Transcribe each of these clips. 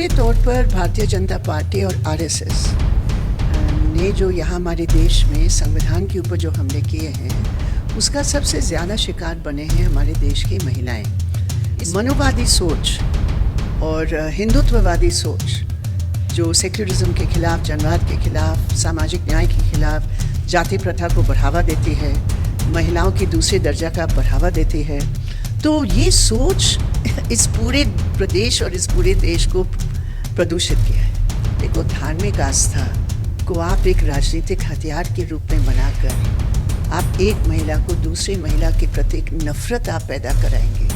पूरे तौर पर भारतीय जनता पार्टी और आरएसएस ने जो यहाँ हमारे देश में संविधान के ऊपर जो हमले किए हैं, उसका सबसे ज़्यादा शिकार बने हैं हमारे देश की महिलाएं। इस मनुवादी सोच और हिंदुत्ववादी सोच जो सेक्युलरिज्म के खिलाफ, जनवाद के खिलाफ, सामाजिक न्याय के खिलाफ, जाति प्रथा को बढ़ावा देती है, महिलाओं की दूसरे दर्जा का बढ़ावा देती है, तो ये सोच इस पूरे प्रदेश और इस पूरे देश को प्रदूषित किया है। देखो, धार्मिक आस्था को आप एक राजनीतिक हथियार के रूप में बनाकर आप एक महिला को दूसरी महिला के प्रति एक नफरत आप पैदा कराएंगे।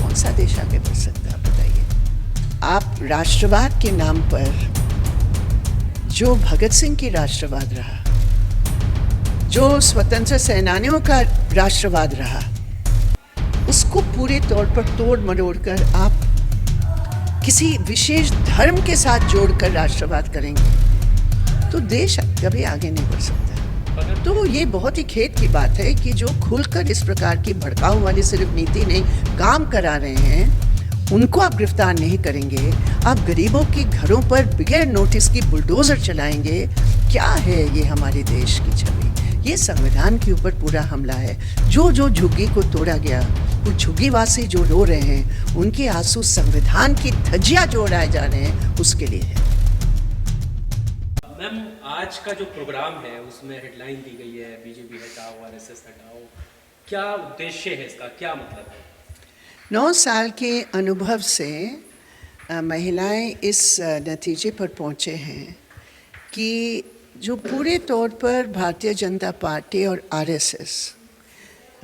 कौन सा देश आगे बढ़ सकता है, आप बताइए। आप राष्ट्रवाद के नाम पर जो भगत सिंह की राष्ट्रवाद रहा, जो स्वतंत्र सेनानियों का राष्ट्रवाद रहा, उसको पूरे तौर पर तोड़ मरोड़ कर आप किसी विशेष धर्म के साथ जोड़कर राष्ट्रवाद करेंगे तो देश कभी आगे नहीं बढ़ सकता। तो ये बहुत ही खेद की बात है कि जो खुलकर इस प्रकार की भड़काऊ वाली सिर्फ नीति नहीं काम करा रहे हैं, उनको आप गिरफ्तार नहीं करेंगे। आप गरीबों के घरों पर बगैर नोटिस की बुलडोजर चलाएंगे। क्या है ये हमारे देश की छवि? ये संविधान के ऊपर पूरा हमला है। जो झुग्गी को तोड़ा गया, वो झुग्गीवासी जो रो रहे हैं, उनके आंसू संविधान की धज्जियां जो उड़ाए जा रहे हैं, उसके लिए है। मैम, आज का जो प्रोग्राम है उसमें हेडलाइन दी गई है बीजेपी हटाओ, आरएसएस हटाओ। क्या उद्देश्य है इसका, क्या मतलब है? 9 साल के अनुभव से महिलाएं इस नतीजे पर पहुंचे हैं कि जो पूरे तौर पर भारतीय जनता पार्टी और आरएसएस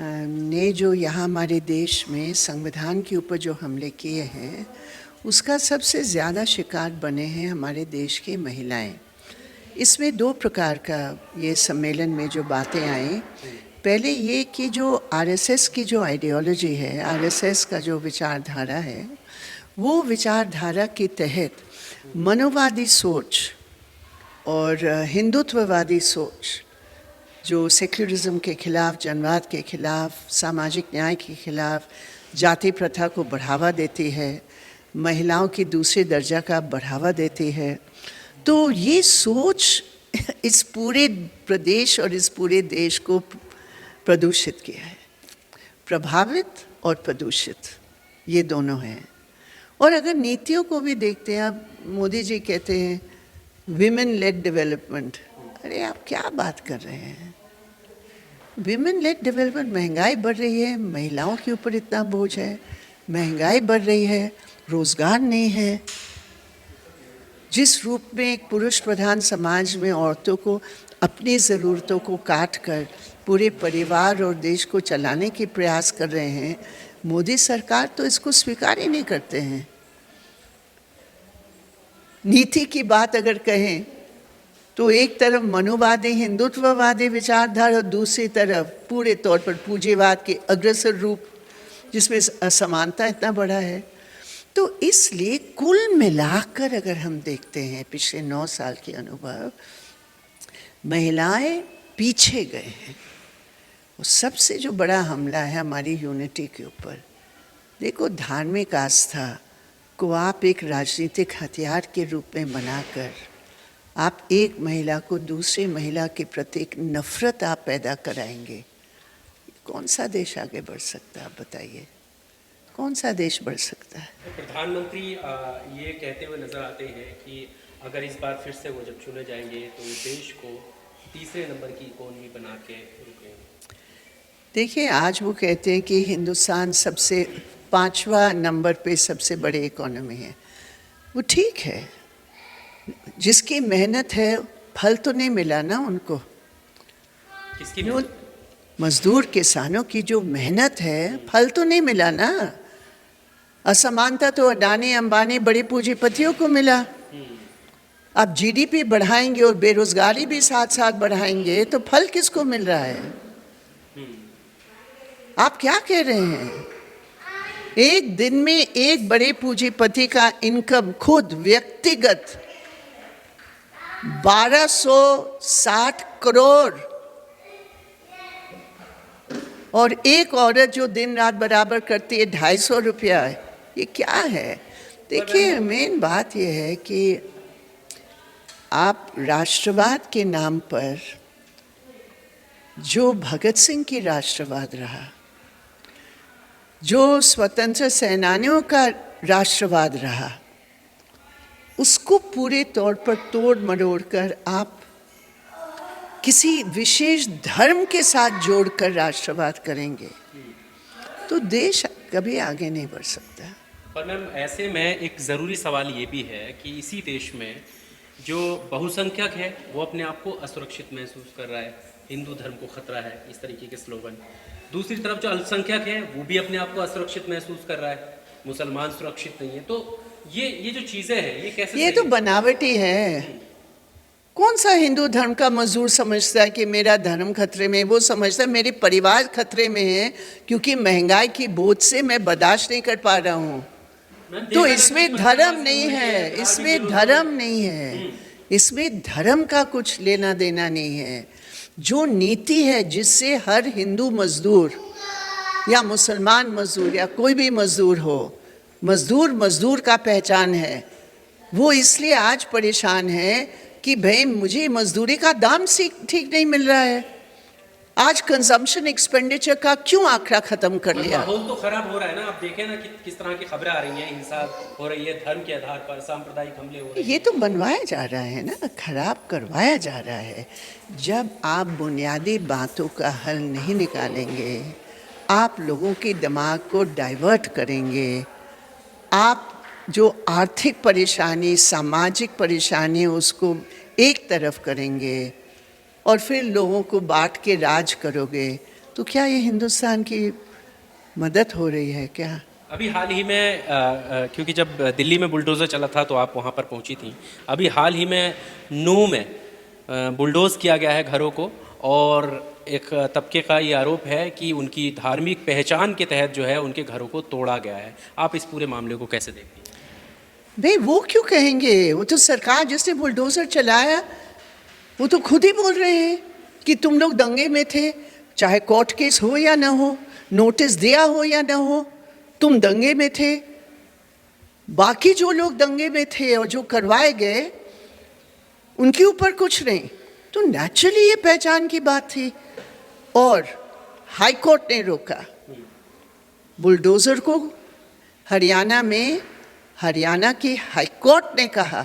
ने जो यहाँ हमारे देश में संविधान के ऊपर जो हमले किए हैं, उसका सबसे ज़्यादा शिकार बने हैं हमारे देश की महिलाएं। इसमें 2 प्रकार का ये सम्मेलन में जो बातें आई, पहले ये कि जो आरएसएस की जो आइडियोलॉजी है, आरएसएस का जो विचारधारा है, वो विचारधारा के तहत मनुवादी सोच और हिंदुत्ववादी सोच जो सेक्युलरिज्म के खिलाफ, जनवाद के खिलाफ, सामाजिक न्याय के खिलाफ, जाति प्रथा को बढ़ावा देती है, महिलाओं की दूसरे दर्जा का बढ़ावा देती है, तो ये सोच इस पूरे प्रदेश और इस पूरे देश को प्रदूषित किया है। प्रभावित और प्रदूषित ये दोनों हैं। और अगर नीतियों को भी देखते हैं, अब मोदी जी कहते हैं विमेन लेड डेवलपमेंट। अरे आप क्या बात कर रहे हैं? विमेन लेड डेवलपमेंट, महंगाई बढ़ रही है, महिलाओं के ऊपर इतना बोझ है, महंगाई बढ़ रही है, रोजगार नहीं है। जिस रूप में एक पुरुष प्रधान समाज में औरतों को अपनी ज़रूरतों को काट कर पूरे परिवार और देश को चलाने के प्रयास कर रहे हैं, मोदी सरकार तो इसको स्वीकार ही नहीं करते हैं। नीति की बात अगर कहें तो एक तरफ मनुवादी हिंदुत्ववादी विचारधारा और दूसरी तरफ पूरे तौर पर पूंजीवाद के अग्रसर रूप, जिसमें असमानता इतना बड़ा है। तो इसलिए कुल मिलाकर अगर हम देखते हैं पिछले 9 साल के अनुभव, महिलाएं पीछे गए हैं। और सबसे जो बड़ा हमला है हमारी यूनिटी के ऊपर। देखो, धार्मिक आस्था को आप एक राजनीतिक हथियार के रूप में बनाकर आप एक महिला को दूसरी महिला के प्रति एक नफरत आप पैदा कराएंगे। कौन सा देश आगे बढ़ सकता है, आप बताइए? कौन सा देश बढ़ सकता है? तो प्रधानमंत्री ये कहते हुए नजर आते हैं कि अगर इस बार फिर से वो जब चुने जाएंगे तो देश को तीसरे नंबर की इकोनॉमी बना के रुकेंगे। देखिए, आज वो कहते हैं कि हिंदुस्तान सबसे 5वां नंबर पे सबसे बड़ी इकोनॉमी है। वो ठीक है, जिसकी मेहनत है फल तो नहीं मिला ना उनको। किसकी? मजदूर किसानों की जो मेहनत है, फल तो नहीं मिला ना। असमानता तो अडानी अंबानी बड़े पूंजीपतियों को मिला। आप जीडीपी बढ़ाएंगे और बेरोजगारी भी साथ साथ बढ़ाएंगे तो फल किसको मिल रहा है? आप क्या कह रहे हैं? एक दिन में एक बड़े पूंजीपति का इनकम खुद व्यक्तिगत 1260 करोड़, और एक औरत जो दिन रात बराबर करती है 250 रुपया। ये क्या है? देखिए, मेन बात यह है कि आप राष्ट्रवाद के नाम पर जो भगत सिंह की राष्ट्रवाद रहा, जो स्वतंत्र सेनानियों का राष्ट्रवाद रहा, उसको पूरे तौर पर तोड़ मरोड़ कर आप किसी विशेष धर्म के साथ जोड़कर राष्ट्रवाद करेंगे तो देश कभी आगे नहीं बढ़ सकता। पर मैम, ऐसे में एक ज़रूरी सवाल ये भी है कि इसी देश में जो बहुसंख्यक है वो अपने आप को असुरक्षित महसूस कर रहा है, हिंदू धर्म को खतरा है, इस तरीके के स्लोगन। दूसरी तरफ जो अल्पसंख्यक है वो भी अपने आप को असुरक्षित महसूस कर रहा है, मुसलमान सुरक्षित नहीं है। तो ये जो चीज़ें हैं ये कैसे ये तो बनावटी है। कौन सा हिंदू धर्म का मजदूर समझता है कि मेरा धर्म खतरे में है? वो समझता है मेरे परिवार खतरे में है क्योंकि महंगाई की बोझ से मैं बर्दाश्त नहीं कर पा रहा हूँ। तो इसमें धर्म नहीं है, इसमें धर्म नहीं है, इसमें धर्म का कुछ लेना देना नहीं है। जो नीति है जिससे हर हिंदू मजदूर या मुसलमान मजदूर या कोई भी मजदूर हो, मजदूर का पहचान है, वो इसलिए आज परेशान है कि भाई मुझे मजदूरी का दाम ठीक नहीं मिल रहा है। आज कंजम्पशन एक्सपेंडिचर का क्यों आंकड़ा खत्म कर लिया? माहौल तो खराब हो रहा है ना। आप देखें ना कि किस तरह की खबरें आ रही हैं, हिंसा हो रही है, धर्म के आधार पर सांप्रदायिक हमले हो रहे हैं। ये तो बनवाया जा रहा है ना, खराब करवाया जा रहा है। जब आप बुनियादी बातों का हल नहीं निकालेंगे, आप लोगों के दिमाग को डाइवर्ट करेंगे, आप जो आर्थिक परेशानी, सामाजिक परेशानी उसको एक तरफ करेंगे और फिर लोगों को बांट के राज करोगे, तो क्या ये हिंदुस्तान की मदद हो रही है क्या? अभी हाल ही में क्योंकि जब दिल्ली में बुलडोज़र चला था तो आप वहाँ पर पहुँची थी। अभी हाल ही में नूह में बुलडोज़ किया गया है घरों को, और एक तबके का ये आरोप है कि उनकी धार्मिक पहचान के तहत जो है उनके घरों को तोड़ा गया है। आप इस पूरे मामले को कैसे देखती हैं? भाई वो क्यों कहेंगे? वो तो सरकार जिसने बुलडोज़र चलाया वो तो खुद ही बोल रहे हैं कि तुम लोग दंगे में थे, चाहे कोर्ट केस हो या ना हो, नोटिस दिया हो या ना हो, तुम दंगे में थे। बाकी जो लोग दंगे में थे और जो करवाए गए उनके ऊपर कुछ नहीं, तो नेचुरली ये पहचान की बात थी। और हाई कोर्ट ने रोका बुलडोज़र को। हरियाणा की हाई कोर्ट ने कहा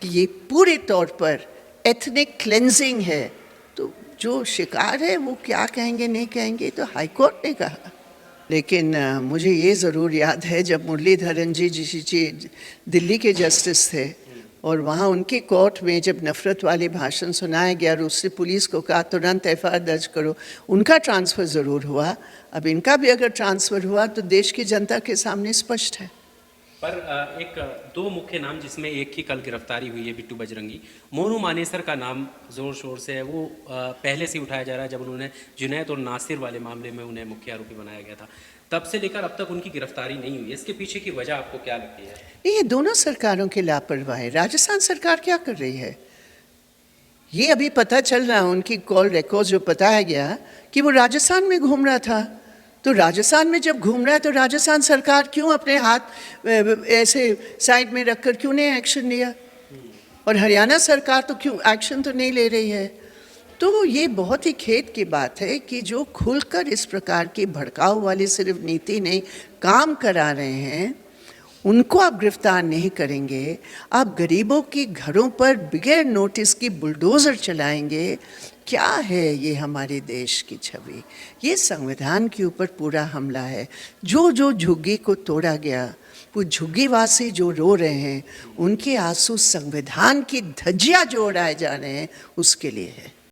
कि ये पूरे तौर पर एथनिक क्लेंजिंग है। तो जो शिकार है वो क्या कहेंगे नहीं कहेंगे, तो हाई कोर्ट ने कहा। लेकिन मुझे ये ज़रूर याद है जब मुरलीधरन जी दिल्ली के जस्टिस थे और वहाँ उनके कोर्ट में जब नफ़रत वाले भाषण सुनाया गया और उससे पुलिस को कहा तुरंत एफआईआर दर्ज करो, उनका ट्रांसफ़र ज़रूर हुआ। अब इनका भी अगर ट्रांसफ़र हुआ तो देश की जनता के सामने स्पष्ट है। पर एक दो मुख्य नाम जिसमें एक की कल गिरफ्तारी हुई है, बिट्टू बजरंगी। मोनू मानेसर का नाम ज़ोर शोर से है, वो पहले से उठाया जा रहा है। जब उन्होंने जुनैद और नासिर वाले मामले में उन्हें मुख्य आरोपी बनाया गया था, तब से लेकर अब तक उनकी गिरफ्तारी नहीं हुई। इसके पीछे की वजह आपको क्या लगती है? ये दोनों सरकारों की लापरवाही। राजस्थान सरकार क्या कर रही है ये अभी पता चल रहा है। उनकी कॉल रिकॉर्ड जो बताया गया कि वो राजस्थान में घूम रहा था, तो राजस्थान में जब घूम रहा है तो राजस्थान सरकार क्यों अपने हाथ ऐसे साइड में रखकर क्यों नहीं एक्शन लिया? और हरियाणा सरकार तो क्यों एक्शन तो नहीं ले रही है? तो ये बहुत ही खेद की बात है कि जो खुलकर इस प्रकार की भड़काऊ वाली सिर्फ नीति नहीं काम करा रहे हैं उनको आप गिरफ्तार नहीं करेंगे। आप गरीबों के घरों पर बगैर नोटिस की बुलडोज़र चलाएंगे। क्या है ये हमारे देश की छवि? ये संविधान के ऊपर पूरा हमला है। जो झुग्गी को तोड़ा गया, वो झुग्गीवासी जो रो रहे हैं उनके आंसू संविधान की धज्जियां जो उड़ाए जा रहे हैं उसके लिए है।